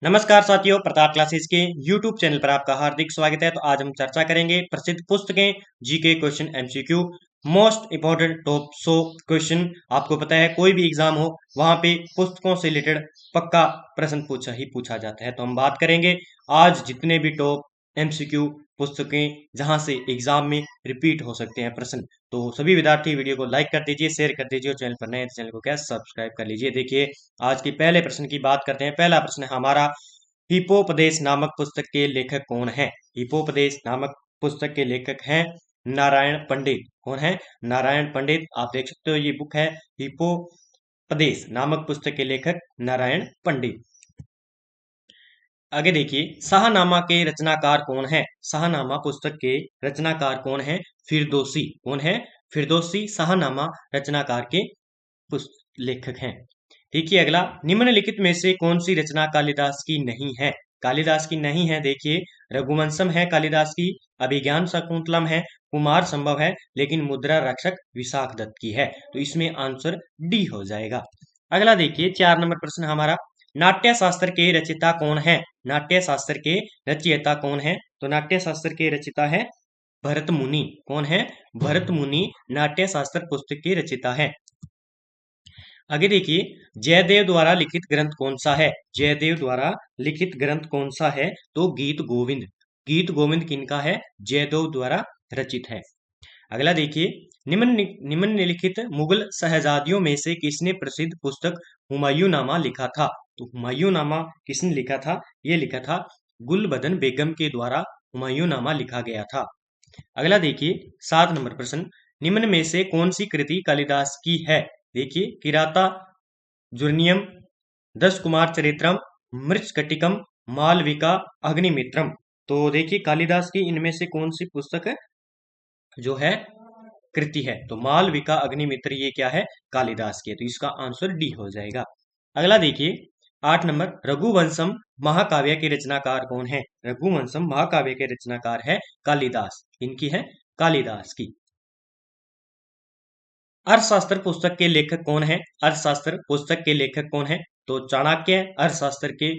नमस्कार साथियों, प्रताप क्लासेस के YouTube चैनल पर आपका हार्दिक स्वागत है। तो आज हम चर्चा करेंगे प्रसिद्ध पुस्तकें, GK question, MCQ, most important top 100 question. आपको पता है कोई भी एग्जाम हो वहां पे पुस्तकों से रिलेटेड पक्का प्रश्न पूछा जाता है। तो हम बात करेंगे आज जितने भी टॉप एमसीक्यू पुस्तकें जहां से एग्जाम में रिपीट हो सकते हैं प्रश्न। तो सभी विद्यार्थी वीडियो को लाइक कर दीजिए, शेयर कर दीजिए और चैनल पर नए चैनल को क्या सब्सक्राइब कर लीजिए। देखिए आज के पहले प्रश्न की बात करते हैं। पहला प्रश्न है हमारा, हिपोपदेश नामक पुस्तक के लेखक कौन है? हिपोपदेश नामक पुस्तक के लेखक हैं नारायण पंडित। कौन है? नारायण पंडित। आप देख सकते हो ये बुक है हिपोपदेश नामक पुस्तक के लेखक नारायण पंडित। आगे देखिए, शाहनामा के रचनाकार कौन है? शाहनामा पुस्तक के रचनाकार कौन है? फिरदौसी। कौन है? फिरदौसी शाहनामा रचनाकार के लेखक हैं। देखिए अगला, निम्नलिखित में से कौन सी रचना कालिदास की नहीं है? कालिदास की नहीं है। देखिए, रघुवंशम है कालिदास की, अभिज्ञान शाकुंतलम है, कुमार संभव है, लेकिन मुद्रा रक्षक विशाख दत्त की है। तो इसमें आंसर डी हो जाएगा। अगला देखिए 4 नंबर प्रश्न हमारा, नाट्य शास्त्र के रचयिता कौन है? नाट्य शास्त्र के रचयिता कौन है? तो नाट्य शास्त्र के रचयिता है भरत मुनि। कौन है? भरत मुनि नाट्य शास्त्र पुस्तक के रचयिता है। आगे देखिए, जयदेव द्वारा लिखित ग्रंथ कौन सा है? जयदेव द्वारा लिखित ग्रंथ कौन सा है? तो गीत गोविंद। गीत गोविंद किनका है? जयदेव द्वारा रचित है। अगला देखिए, निम्नलिखित मुगल शहजादियों में से किसने प्रसिद्ध पुस्तक हुमायूंनामा लिखा था? तो हुमायूंनामा किसने लिखा था? ये लिखा था गुलबदन बेगम के द्वारा हुमायूंनामा लिखा गया था। अगला देखिए 7 नंबर प्रश्न, निम्न में से कौन सी कृति कालिदास की है? देखिए, किराता जुर्नियम, 10 कुमार चरित्रम, मृच्छकटिकम, मालविका, अग्निमित्रम। तो देखिए कालिदास की इनमें से कौन सी पुस्तक है जो है कृति है? तो मालविका अग्निमित्र ये क्या है? कालिदास की है। तो इसका आंसर डी हो जाएगा। अगला देखिए 8 नंबर, रघुवंशम महाकाव्य के रचनाकार कौन है? रघुवंशम महाकाव्य के रचनाकार है कालिदास। इनकी है कालिदास की। अर्थशास्त्र पुस्तक के लेखक कौन है? अर्थशास्त्र पुस्तक के लेखक कौन है? तो चाणक्य अर्थशास्त्र के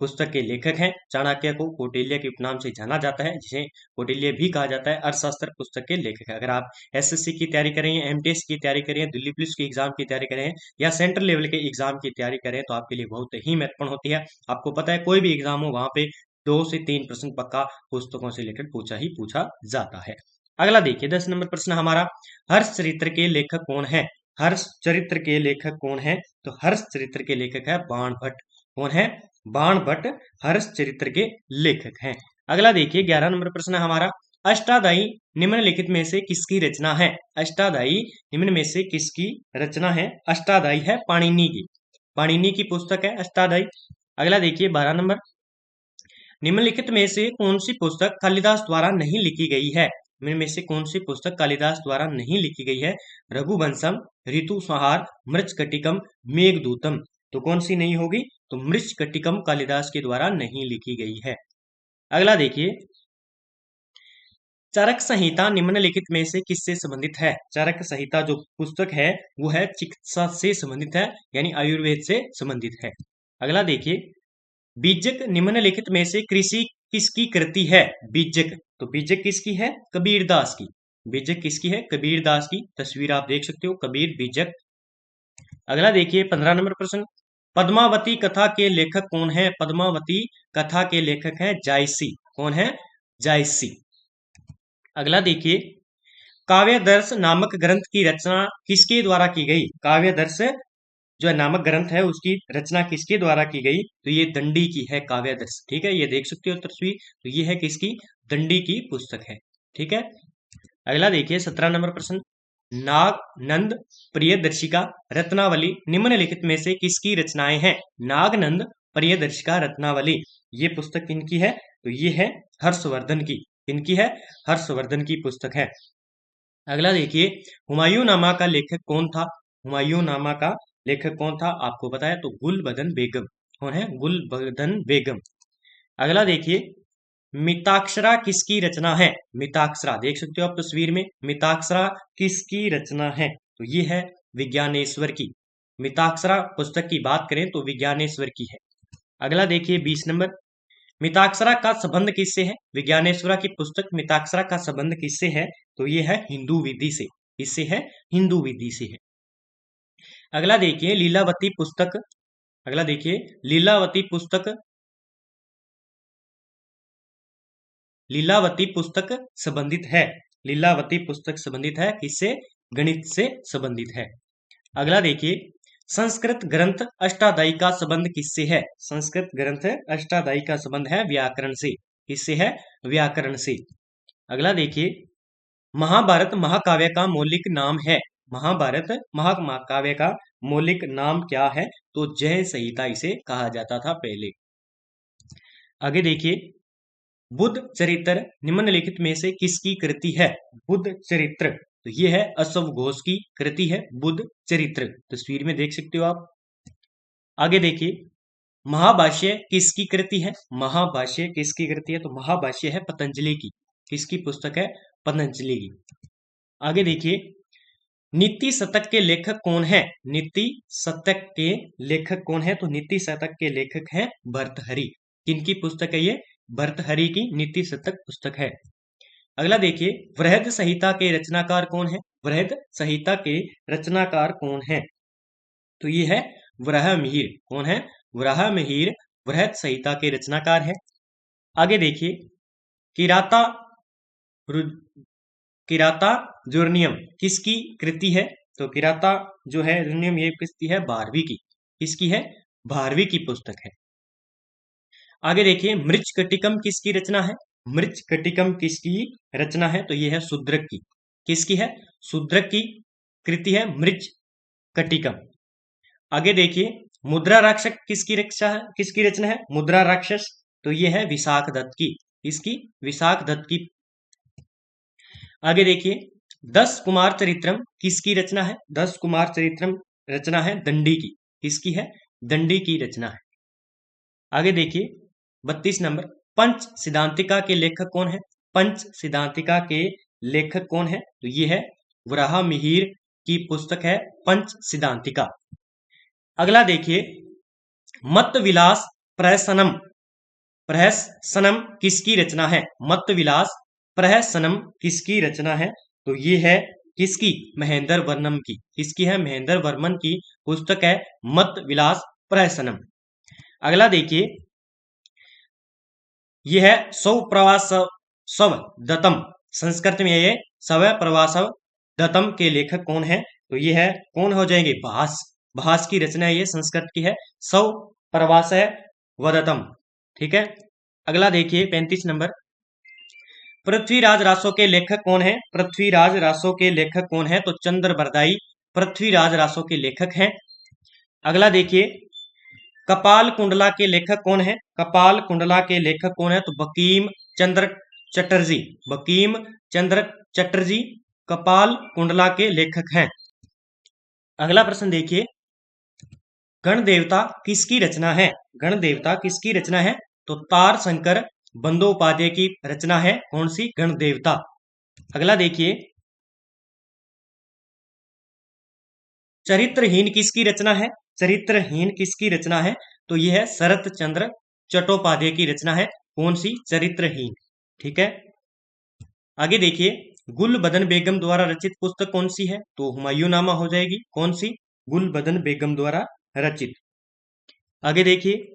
पुस्तक के लेखक हैं। चाणक्य को कौटिल्य के उपनाम से जाना जाता है, जिसे कौटिल्य भी कहा जाता है। अर्थशास्त्र पुस्तक के लेखक है। अगर आप एसएससी की तैयारी कर रहे हैं, एमटीएस की तैयारी कर रहे हैं, दिल्ली पुलिस के एग्जाम की तैयारी कर रहे हैं या सेंट्रल लेवल के एग्जाम की तैयारी कर रहे हैं, तो आपके लिए बहुत ही महत्वपूर्ण होती है। आपको पता है कोई भी एग्जाम हो वहां पे 2 से 3 प्रश्न पक्का पुस्तकों से रिलेटेड पूछा जाता है। अगला देखिए 10 नंबर प्रश्न हमारा, हर्ष चरित्र के लेखक कौन है? हर्ष चरित्र के लेखक कौन है? तो हर्ष चरित्र के लेखक है बाण भट्ट। कौन है? बाण भट्ट हर्ष चरित्र के लेखक हैं। अगला देखिए 11 नंबर प्रश्न हमारा, अष्टाध्यायी निम्नलिखित में से किसकी रचना है? अष्टाध्यायी निम्न में से किसकी रचना है? अष्टाध्यायी है पाणिनि की। पाणिनि की पुस्तक है अष्टाध्यायी। अगला देखिए 12 नंबर, निम्नलिखित में से कौन सी पुस्तक कालिदास द्वारा नहीं लिखी गई है? इनमें में से कौन सी पुस्तक कालिदास द्वारा नहीं लिखी गई है? रघुवंशम, ऋतुसंहार, मृच्छकटिकम, मेघदूतम। तो कौन सी नहीं होगी? तो मृच्छकटिकम कालिदास के द्वारा नहीं लिखी गई है। अगला देखिए, चरक संहिता निम्नलिखित में से किससे संबंधित है? चरक संहिता जो पुस्तक है वो है चिकित्सा से संबंधित है, यानी आयुर्वेद से संबंधित है। अगला देखिए, बीजक निम्नलिखित में से कृषि किसकी कृति है? बीजक, तो बीजक किसकी है? कबीरदास की। बीजक किसकी है? कबीरदास की। तस्वीर आप देख सकते हो, कबीर बीजक। अगला देखिए 15 नंबर प्रश्न, पद्मावती कथा के लेखक कौन है? पद्मावती कथा के लेखक है जायसी। कौन है? जायसी। अगला देखिए, काव्यदर्श नामक ग्रंथ की रचना किसके द्वारा की गई? काव्यदर्श जो है नामक ग्रंथ है उसकी रचना किसके द्वारा की गई? तो ये दंडी की है काव्यदर्श। ठीक है, ये देख सकते हो तस्वीर। तो ये है किसकी? दंडी की पुस्तक है। ठीक है। अगला देखिए 17 नंबर प्रश्न, नाग नंद प्रियदर्शिका रत्नावली निम्नलिखित में से किसकी रचनाएं हैं? नागनंद प्रियदर्शिका रत्नावली ये पुस्तक किनकी है? तो ये है हर्षवर्धन की। किनकी है? हर्षवर्धन की पुस्तक है। अगला देखिए, हुमायूंनामा का लेखक कौन था? हुमायूंनामा का लेखक कौन था? आपको पता है, तो गुलबदन बेगम। कौन है? गुलबदन बेगम। अगला देखिए, मिताक्षरा किसकी रचना है? मिताक्षरा देख सकते हो आप तस्वीर में। मिताक्षरा किसकी रचना है? तो ये है विज्ञानेश्वर की। मिताक्षरा पुस्तक की बात करें तो विज्ञानेश्वर की है। अगला देखिए 20 नंबर, मिताक्षरा का संबंध किससे है? विज्ञानेश्वरा की पुस्तक मिताक्षरा का संबंध किससे है? तो ये है हिंदू विधि से। किससे है? हिंदू विधि से है। अगला देखिए लीलावती पुस्तक, अगला देखिए लीलावती पुस्तक, लीलावती पुस्तक संबंधित है, लीलावती पुस्तक संबंधित है किससे? गणित से संबंधित है। अगला देखिए संस्कृत ग्रंथ अष्टाध्यायी का संबंध किससे है? संस्कृत ग्रंथ अष्टाध्यायी का संबंध है व्याकरण से। किससे है? व्याकरण से। अगला देखिए महाभारत महाकाव्य का मौलिक नाम है। महाभारत महाकाव्य का मौलिक नाम क्या है? तो जय संहिता इसे कहा जाता था पहले। आगे देखिए बुद्ध चरित्र निम्नलिखित में से किसकी कृति है? बुद्ध चरित्र, तो ये है अश्व घोष की कृति है बुद्ध चरित्र, तस्वीर में देख सकते हो आप। आगे देखिए महाभाष्य किसकी कृति है? महाभाष्य किसकी कृति है? तो महाभाष्य है पतंजलि की। किसकी पुस्तक है? पतंजलि की। आगे देखिए नीति शतक के लेखक कौन है? नीति शतक के लेखक कौन है? तो नीति शतक के लेखक हैं भर्तृहरि। किनकी पुस्तक है ये? भर्तृहरि की नीति शतक पुस्तक है। अगला देखिए वृहद संहिता के रचनाकार कौन है? वृहद संहिता के रचनाकार कौन है? तो ये है वराहमिहिर। कौन है? वराहमिहिर वृहद संहिता के रचनाकार है। आगे देखिए किराता किराता जुर्नियम किसकी कृति है? तो किराता जो है जुर्नियम ये किसकी है? भारवी की। किसकी है? भारवी की पुस्तक है। आगे देखिए मृच्छकटिकम किसकी रचना है? मृच्छकटिकम किसकी रचना है? तो ये है शूद्रक की। किसकी है? शूद्रक की कृति है मृच्छकटिकम। आगे देखिए मुद्रा राक्षस किसकी रक्षा है? किसकी रचना है? मुद्रा राक्षस, तो ये है विशाख दत्त की। इसकी विशाख दत्त की। आगे देखिए 10 कुमार चरित्रम किसकी रचना है? 10 कुमार चरित्रम रचना है दंडी की। किसकी है? दंडी की रचना है। आगे देखिए 32 नंबर पंच सिद्धांतिका के लेखक कौन है? पंच सिद्धांतिका के लेखक कौन है? तो ये है वराहमिहिर की पुस्तक है पंच सिद्धांतिका। अगला देखिए मत विलास प्रहसनम, प्रहसनम किसकी रचना है? मत विलास प्रहसनम किसकी रचना है? तो ये है किसकी? महेंद्र वर्मन की। किसकी है? महेंद्र वर्मन की पुस्तक है मत विलास प्रहसनम। अगला देखिए यह है सौप्रवासव दत्तम, संस्कृत में ये सवप्रवासव दत्तम के लेखक कौन है? तो ये है कौन हो जाएंगे? भास। भास की रचना ये संस्कृत की है सौप्रवास वदतम। ठीक है। अगला देखिए 35 नंबर पृथ्वीराज रासो के लेखक कौन है? पृथ्वीराज रासो के लेखक कौन है? तो चंद्रबरदाई पृथ्वीराज रासो के लेखक हैं। अगला देखिए कपाल कुंडला के लेखक कौन है? कपाल कुंडला के लेखक कौन है? तो बंकिम चंद्र चटर्जी। बंकिम चंद्र चटर्जी कपाल कुंडला के लेखक हैं। अगला प्रश्न देखिए गण देवता किसकी रचना है? गण देवता किसकी रचना है? तो तार शंकर बंदोपाध्याय की रचना है। कौन सी? गण देवता। अगला देखिए चरित्रहीन किसकी रचना है? चरित्रहीन किसकी रचना है? तो यह है शरत चंद्र चट्टोपाध्याय की रचना है। कौन सी? चरित्रहीन। ठीक है। आगे देखिए गुलबदन बेगम द्वारा रचित पुस्तक कौन सी है? तो हुमायूंनामा हो जाएगी। कौन सी? गुलबदन बेगम द्वारा रचित। आगे देखिए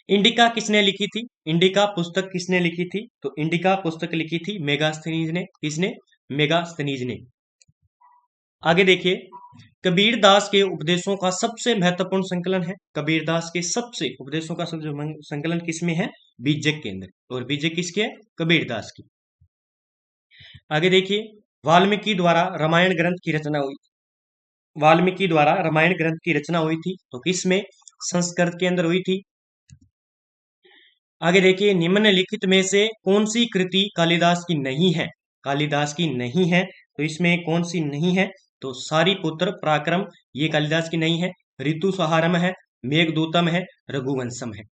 इंडिका किसने लिखी थी? इंडिका पुस्तक किसने लिखी थी? तो इंडिका पुस्तक लिखी थी मेगास्थनीज ने। किसने? मेगास्थनीज ने। आगे देखिए कबीरदास के उपदेशों का सबसे महत्वपूर्ण संकलन है। कबीरदास के सबसे उपदेशों का सबसे संकलन किसमें है? बीजक के अंदर। और बीजक किसकी है? कबीरदास की। आगे देखिए वाल्मीकि द्वारा रामायण ग्रंथ की रचना हुई। वाल्मीकि द्वारा रामायण ग्रंथ की रचना हुई थी तो किसमें? संस्कृत के अंदर हुई थी। आगे देखिए निम्नलिखित में से कौन सी कृति कालिदास की नहीं है? कालिदास की नहीं है तो इसमें कौन सी नहीं है? तो सारीपुत्र पराक्रम ये कालिदास की नहीं है। ऋतु संहारम है, मेघदूतम है, रघुवंशम है।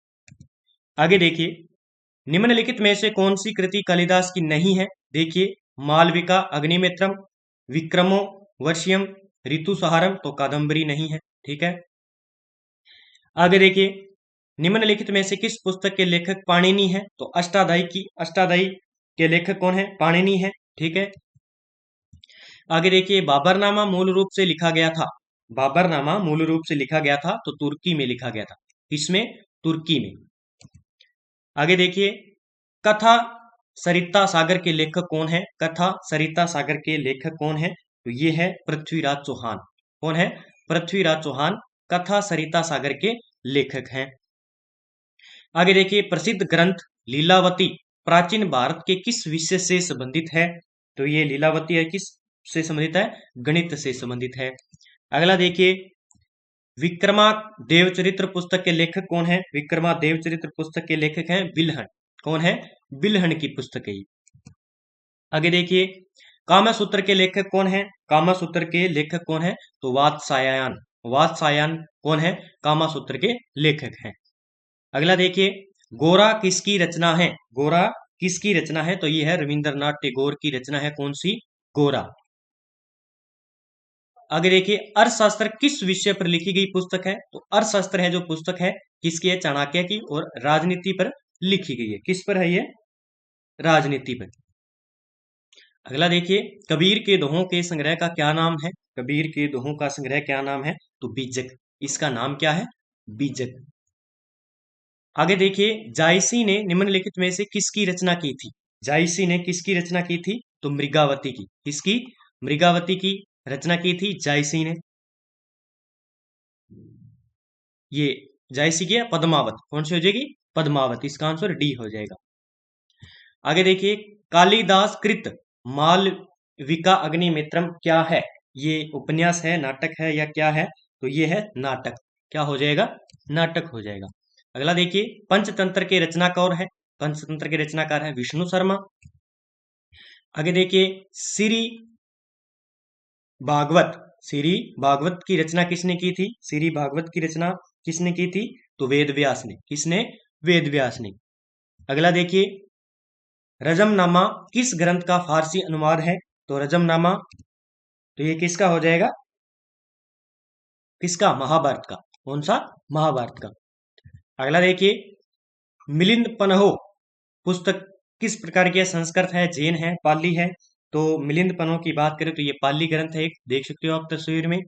आगे देखिए निम्नलिखित में से कौन सी कृति कालिदास की नहीं है? देखिए मालविका अग्निमित्रम विक्रमो वर्षियम ऋतु संहारम, तो कादम्बरी नहीं है। ठीक है। आगे देखिए निम्नलिखित में से किस पुस्तक के लेखक पाणिनि है? तो अष्टाध्यायी के लेखक कौन है? पाणिनि है। ठीक है। आगे देखिए, बाबरनामा मूल रूप से लिखा गया था। बाबरनामा मूल रूप से लिखा गया था तो तुर्की में लिखा गया था। किसमें? तुर्की में। आगे देखिए, कथा सरिता सागर के लेखक कौन है? कथा सरिता सागर के लेखक कौन है? तो ये है पृथ्वीराज चौहान। कौन है? पृथ्वीराज चौहान कथा सरिता सागर के लेखक हैं। आगे देखिए, प्रसिद्ध ग्रंथ लीलावती प्राचीन भारत के किस विषय से संबंधित है? तो ये लीलावती है किस से संबंधित है? गणित से संबंधित है। अगला देखिए, विक्रमादेव चरित्र पुस्तक के लेखक कौन है? विक्रमादेव चरित्र पुस्तक के लेखक हैं बिल्हण। कौन है? बिल्हण की पुस्तक है ये। आगे देखिए, कामसूत्र के लेखक कौन है? कामसूत्र के लेखक कौन है? तो वात्सायन। वात्सायन कौन है? कामसूत्र के लेखक हैं। अगला देखिए, गोरा किसकी रचना है? गोरा किसकी रचना है? तो ये है रविंद्रनाथ टैगोर की रचना है। कौन सी? गोरा। आगे देखिए, अर्थशास्त्र किस विषय पर लिखी गई पुस्तक है? तो अर्थशास्त्र है जो पुस्तक है किसकी है? चाणक्य की। और राजनीति पर लिखी गई है। किस पर है ये? राजनीति पर। अगला देखिए, कबीर के दोहों के संग्रह का क्या नाम है? कबीर के दोहों का संग्रह क्या नाम है? तो बीजक। इसका नाम क्या है? बीजक। आगे देखिए, जायसी ने निम्नलिखित में से किसकी रचना की थी? जायसी ने किसकी रचना की थी? तो मृगावती की। किसकी? मृगावती की रचना की थी जायसी ने। ये जायसी की है पद्मावत। कौन सी हो जाएगी? पद्मावत। इसका आंसर डी हो जाएगा। आगे देखिए, कालिदास कृत मालविका अग्निमित्रम क्या है? ये उपन्यास है, नाटक है, या क्या है? तो ये है नाटक। क्या हो जाएगा? नाटक हो जाएगा। अगला देखिए, पंचतंत्र के रचनाकार है? पंचतंत्र के रचनाकार है विष्णु शर्मा। आगे देखिए, श्री भागवत। श्री भागवत की रचना किसने की थी? श्री भागवत की रचना किसने की थी? तो वेद व्यास ने। किसने? वेद व्यास ने। अगला देखिए, रजमनामा किस ग्रंथ का फारसी अनुवाद है? तो रजमनामा, तो ये किसका हो जाएगा? किसका? महाभारत का। कौन सा? महाभारत का। अगला देखिए, मिलिंद पन्हो पुस्तक किस प्रकार की है? संस्कृत है, जैन है, पाली है? तो मिलिंद पन्हो की बात करें तो ये पाली ग्रंथ है एक। देख सकते हो आप तस्वीर में।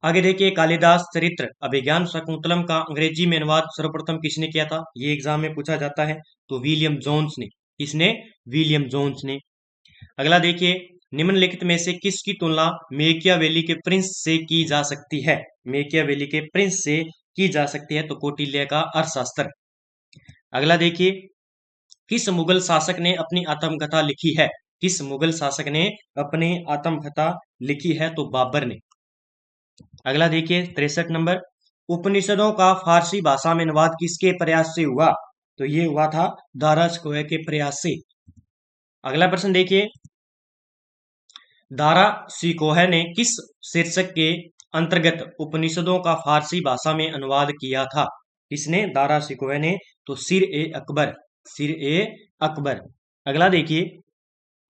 आगे देखिए, कालिदास चरित्र अभिज्ञान शाकुंतलम का अंग्रेजी में अनुवाद सर्वप्रथम किसने किया था? ये एग्जाम में पूछा जाता है। तो विलियम जोन्स ने। किसने? विलियम जोन्स ने। अगला देखिए, निम्नलिखित में से किसकी तुलना मेकियावेली के प्रिंस से की जा सकती है? मेकियावेली के प्रिंस से की जा सकती है। तो कौटिल्य का अर्थशास्त्र। अगला देखिए, किस मुगल शासक ने अपनी आत्मकथा लिखी है? किस मुगल शासक ने अपनी आत्मकथा लिखी है? तो बाबर ने। अगला देखिए, 63 नंबर, उपनिषदों का फारसी भाषा में अनुवाद किसके प्रयास से हुआ? तो ये हुआ था दारा शिकोह के प्रयास से। अगला प्रश्न देखिए, दारा शिकोह ने किस शीर्षक के अंतर्गत उपनिषदों का फारसी भाषा में अनुवाद किया था? किसने? दारा शिकोह ने। तो सिर ए अकबर। सिर ए अकबर। अगला देखिए,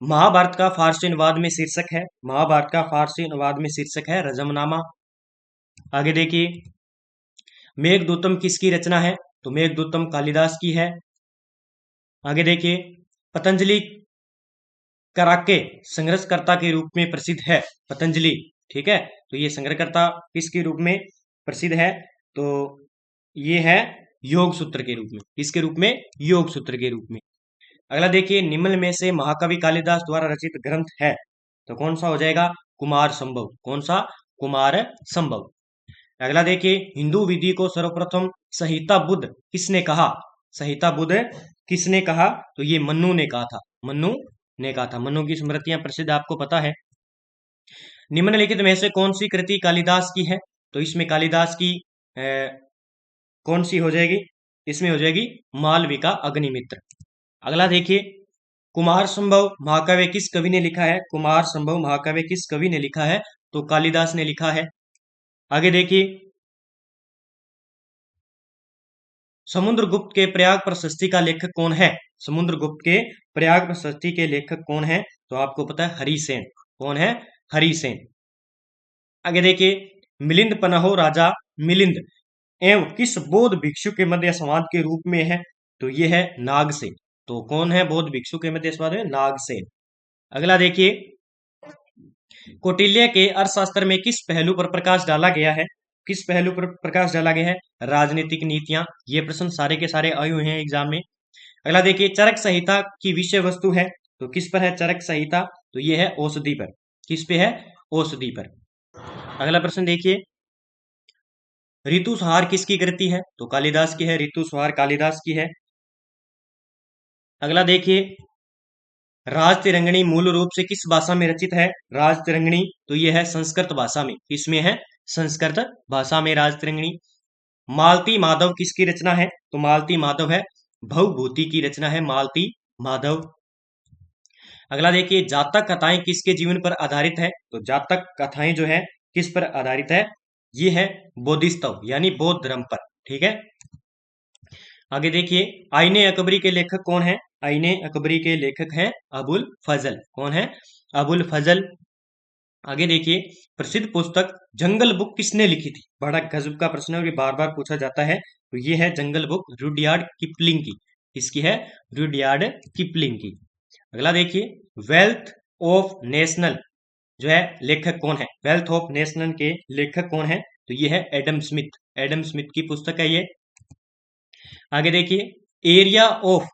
महाभारत का फारसी अनुवाद में शीर्षक है? महाभारत का फारसी अनुवाद में शीर्षक है रजमनामा। आगे देखिए, मेघदूतम किसकी रचना है? तो मेघदूतम कालिदास की है। आगे देखिए, पतंजलि कराके संघर्षकर्ता के रूप में प्रसिद्ध है। पतंजलि, ठीक है। तो ये संग्रहकर्ता किसके रूप में प्रसिद्ध है? तो ये है योग सूत्र के रूप में। किसके रूप में? योग सूत्र के रूप में। अगला देखिए, निम्न में से महाकवि कालिदास द्वारा रचित ग्रंथ है? तो कौन सा हो जाएगा? कुमार संभव। कौन सा? कुमार संभव। अगला देखिए, हिंदू विधि को सर्वप्रथम संहिता बुद्ध किसने कहा? संहिता बुद्ध किसने कहा? तो ये मन्नू ने कहा था। मन्नू ने कहा था। मन्नू की स्मृतियां प्रसिद्ध आपको पता है। निम्नलिखित में से कौन सी कृति कालिदास की है? तो इसमें कालिदास की कौन सी हो जाएगी? इसमें हो जाएगी मालविका अग्निमित्र। अगला देखिए, कुमार संभव महाकाव्य किस कवि ने लिखा है? कुमार संभव महाकाव्य किस कवि ने लिखा है? तो कालिदास ने लिखा है। आगे देखिए, समुद्रगुप्त के प्रयाग प्रशस्ति का लेखक कौन है? समुद्रगुप्त के प्रयाग प्रशस्ति के लेखक कौन है? तो आपको पता है हरिसेन। कौन है? हरिसेन। आगे देखिए, मिलिंद पन्हो राजा मिलिंद एवं किस बौद्ध भिक्षु के मध्य संवाद के रूप में है? तो ये है नागसेन। तो कौन है बौद्ध भिक्षु के मध्य संवाद में? नागसेन। अगला देखिए, कौटिल्य के अर्थशास्त्र में किस पहलू पर प्रकाश डाला गया है? किस पहलू पर प्रकाश डाला गया है? राजनीतिक नीतियां। ये प्रश्न सारे के सारे आए हुए हैं एग्जाम में। अगला देखिए, चरक संहिता की विषय वस्तु है, तो किस पर है चरक संहिता? तो ये है औषधि पर। किस पे है? औषधि पर। अगला प्रश्न देखिए, ऋतु संहार किसकी कृति है? तो कालिदास की है, ऋतु संहार कालिदास की है। अगला देखिए, राज तिरंगणी मूल रूप से किस भाषा में रचित है? राज तिरंगणी, तो यह है संस्कृत भाषा में। इसमें है संस्कृत भाषा में राज तिरंगणी। मालती माधव किसकी रचना है? तो मालती माधव है भवभूति की रचना है, मालती माधव। अगला देखिए, जातक कथाएं किसके जीवन पर आधारित है? तो जातक कथाएं जो है किस पर आधारित है? ये है बोधिसत्व यानी बौद्ध धर्म पर। ठीक है। आगे देखिए, आईने अकबरी के लेखक कौन है? आईने अकबरी के लेखक हैं अबुल फजल। कौन है? अबुल फजल। आगे देखिए, प्रसिद्ध पुस्तक जंगल बुक किसने लिखी थी? बड़ा गजब का प्रश्न है और ये बार बार पूछा जाता है। तो ये है जंगल बुक रुडयार्ड किपलिंग की। इसकी है रुडयार्ड किपलिंग की। अगला देखिए, वेल्थ ऑफ नेशनल जो है लेखक कौन है? वेल्थ ऑफ नेशनल के लेखक कौन है? तो ये है एडम स्मिथ। एडम स्मिथ की पुस्तक है ये। आगे देखिए, एरिया ऑफ,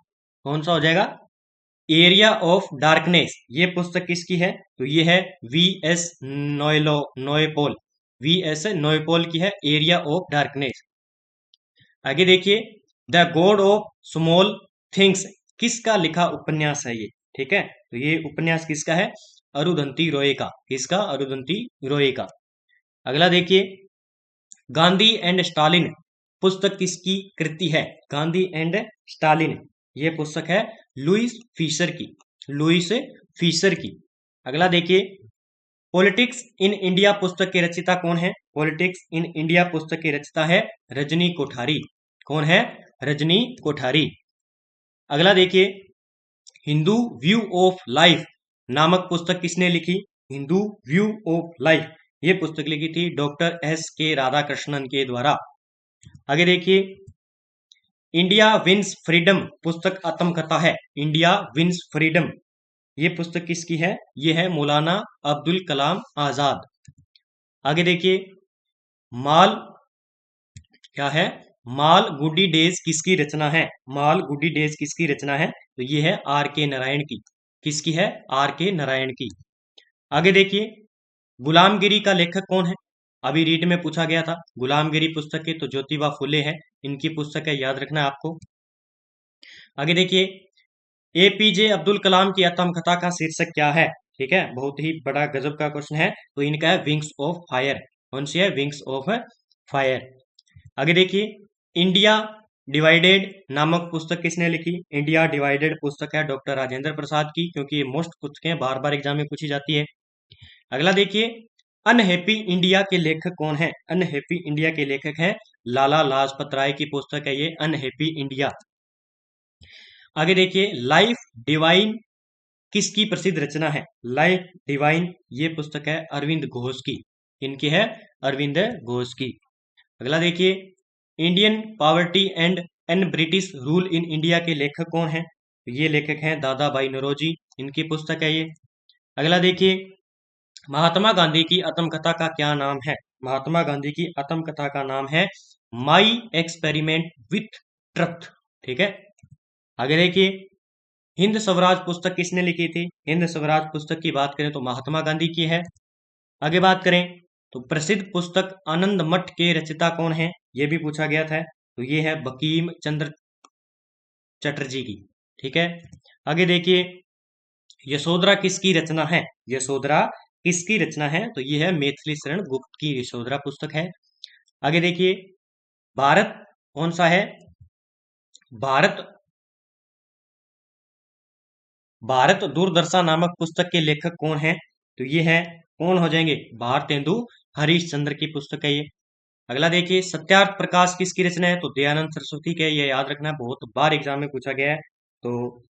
कौन सा हो जाएगा? एरिया ऑफ डार्कनेस, ये पुस्तक किसकी है? तो ये है वी एस नोएपोल। वी एस नोएपोल की है एरिया ऑफ डार्कनेस। आगे देखिए, the God of small things किसका लिखा उपन्यास है ये? ठीक है, तो ये उपन्यास किसका है? अरुंधति रॉय का। किसका? अरुंधति रॉय का। अगला देखिए, गांधी एंड स्टालिन पुस्तक किसकी कृति है? गांधी एंड स्टालिन, ये पुस्तक है लुईस फीसर की। लुईस फीसर की। अगला देखिए, पॉलिटिक्स इन इंडिया पुस्तक के रचिता कौन है? पॉलिटिक्स इन इंडिया पुस्तक के रचिता है रजनी कोठारी। कौन है? रजनी कोठारी। अगला देखिए, हिंदू व्यू ऑफ लाइफ नामक पुस्तक किसने लिखी? हिंदू व्यू ऑफ लाइफ, ये पुस्तक लिखी थी डॉक्टर एस के राधाकृष्णन के द्वारा। आगे देखिए, इंडिया विंस फ्रीडम पुस्तक आत्मकथा है। इंडिया विंस फ्रीडम, ये पुस्तक किसकी है? ये है मौलाना अब्दुल कलाम आजाद। आगे देखिए, माल क्या है? माल गुडी डेज किसकी रचना है? माल गुडी डेज किसकी रचना है? तो ये है आर के नारायण की। किसकी है? आर के नारायण की। आगे देखिए, गुलामगिरी का लेखक कौन है? अभी रीट में पूछा गया था गुलामगिरी पुस्तक के, तो ज्योतिबा फुले है, इनकी पुस्तक है, याद रखना है आपको। आगे देखिए, एपीजे अब्दुल कलाम की आत्मकथा का शीर्षक क्या है? ठीक है, बहुत ही बड़ा गजब का क्वेश्चन है। तो इनका है विंग्स ऑफ फायर। कौन सी है? Wings of fire. आगे देखिए, इंडिया डिवाइडेड नामक पुस्तक किसने लिखी? इंडिया डिवाइडेड पुस्तक है डॉक्टर राजेंद्र प्रसाद की, क्योंकि ये मोस्ट पुस्तकें बार बार एग्जाम में पूछी जाती है। अगला देखिए, अनहैप्पी इंडिया के लेखक कौन है? अनहैप्पी इंडिया के लेखक हैं लाला लाजपत राय की पुस्तक है ये अनहैप्पी इंडिया। आगे देखिए, लाइफ डिवाइन किसकी प्रसिद्ध रचना है? लाइफ डिवाइन, ये पुस्तक है अरविंद घोष की। इनकी है अरविंद घोष की। अगला देखिए, Indian poverty and British rule in India के लेखक कौन है? ये लेखक हैं दादा भाई नौरोजी, इनकी पुस्तक है ये। अगला देखिए, महात्मा गांधी की आत्मकथा का क्या नाम है? महात्मा गांधी की आत्मकथा का नाम है माई एक्सपेरिमेंट विथ ट्रुथ। ठीक है। आगे देखिए, हिंद स्वराज पुस्तक किसने लिखी थी? हिंद स्वराज पुस्तक की बात करें तो महात्मा गांधी की है। आगे बात करें तो प्रसिद्ध पुस्तक आनंद मठ के रचयिता कौन है? यह भी पूछा गया था। तो ये है बंकिम चंद्र चटर्जी की। ठीक है। आगे देखिए, यशोधरा किसकी रचना है? यशोधरा किसकी रचना है? तो ये है मैथिली शरण गुप्त की यशोधरा पुस्तक है। आगे देखिए, भारत कौन सा है? भारत भारत दूरदर्शन नामक पुस्तक के लेखक कौन है? तो ये है, कौन हो जाएंगे? भारतेंदु हरिश्चंद्र की पुस्तक है ये। अगला देखिए, सत्यार्थ प्रकाश किसकी रचना है? तो दयानंद सरस्वती के, ये याद रखना, बहुत बार एग्जाम में पूछा गया है। तो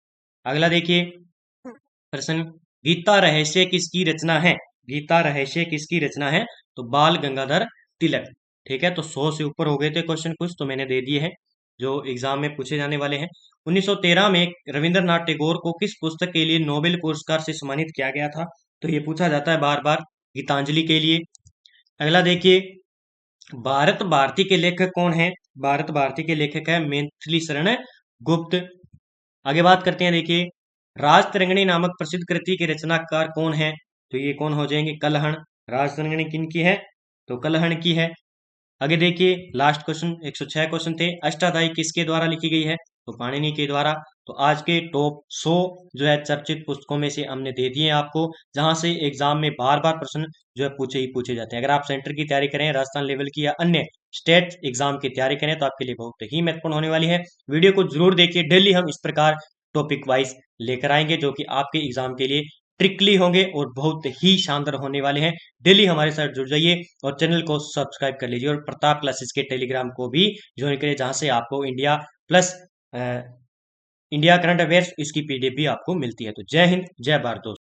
अगला देखिए प्रश्न, गीता रहस्य किसकी रचना है? गीता रहस्य किसकी रचना है? तो बाल गंगाधर तिलक। ठीक है, तो 100 से ऊपर हो गए थे क्वेश्चन कुछ, तो मैंने दे दिए हैं जो एग्जाम में पूछे जाने वाले हैं। 1913 में रविंद्रनाथ टैगोर को किस पुस्तक के लिए नोबेल पुरस्कार से सम्मानित किया गया था? तो ये पूछा जाता है बार बार, गीतांजलि के लिए। अगला देखिए, भारत भारती के लेखक कौन है? भारत भारती के लेखक है मैथिली शरण गुप्त। आगे बात करते हैं, देखिए, राजतरंगिणी नामक प्रसिद्ध कृति के रचनाकार कौन है? तो ये कौन हो जाएंगे? कलहण। राजतरंगिणी किनकी है? तो कलहण की है। आगे देखिए, लास्ट क्वेश्चन, 106 क्वेश्चन थे। अष्टाध्यायी किसके द्वारा लिखी गई है? तो पाणिनि के द्वारा। तो आज के टॉप 100 जो है चर्चित पुस्तकों में से हमने दे दिए आपको, जहां से एग्जाम में बार बार प्रश्न जो है पूछे ही पूछे जाते हैं। अगर आप सेंटर की तैयारी करें, राजस्थान लेवल की या अन्य स्टेट एग्जाम की तैयारी करें, तो आपके लिए बहुत ही महत्वपूर्ण होने वाली है। वीडियो को जरूर देखिए, डेली हम इस प्रकार टॉपिक वाइज लेकर आएंगे जो कि आपके एग्जाम के लिए ट्रिकली होंगे और बहुत ही शानदार होने वाले हैं। डेली हमारे साथ जुड़ जाइए और चैनल को सब्सक्राइब कर लीजिए, और प्रताप क्लासेस के टेलीग्राम को भी ज्वाइन करिए, जहां से आपको India plus India current affairs इसकी पीडीएफ भी आपको मिलती है। तो जय हिंद, जय भारत दोस्तों।